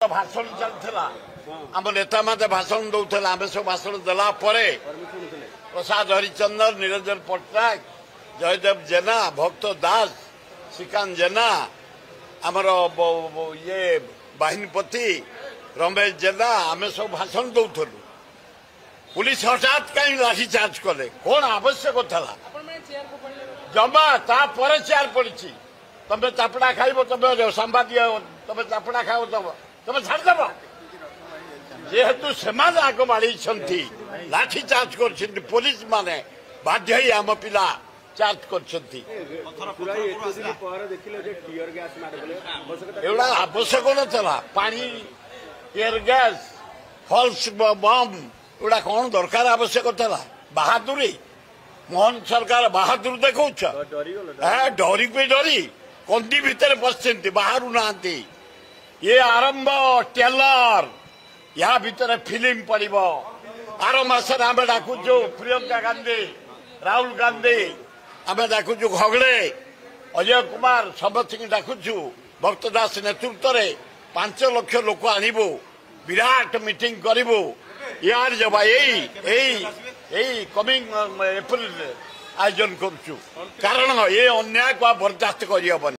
भाषण चलता आम नेता मैंने भाषण दौले आम सब भाषण देला प्रसाद हरिचंदन निरंजन पट्टनायक जयदेव जेना भक्त दास श्रीकांत जेना आमर ये बाहिनीपति रमेश जेना आम सब भाषण दौलु पुलिस हठात कहीं लाठीचार्ज कले कौन आवश्यक था जमा तापर चेयर पड़ी तुम चापड़ा खाइब तुम संवादी तुम चापड़ा खाओ तुम छाड़देव जेहेतु से आग माड़ी लाठीचार्ज कर पुलिस माने बाध्य ही आम पिला चार्ज कर आवश्यक ना पानी टीयर गैस फल्स बम एटा कौन दरकार आवश्यक था बहादुरी मोहन सरकार बहादुर देखा डरी पे डरी कंदी भितर बसते बाहर ना ये आरंभ टेलर या भितर फिल्म पड़ो आर मसरे आम डाकुचु प्रियंका गांधी राहुल गांधी आम डाकुचु घगड़े अजय कुमार समस्त डाकुचु भक्त दास नेतृत्व में 5 लाख लोक आणबू विराट मीटिंग करू यार जब यही कमिंग एप्रिल आयोजन करुचु कारण ये अन्याय को बर्दास्त कर।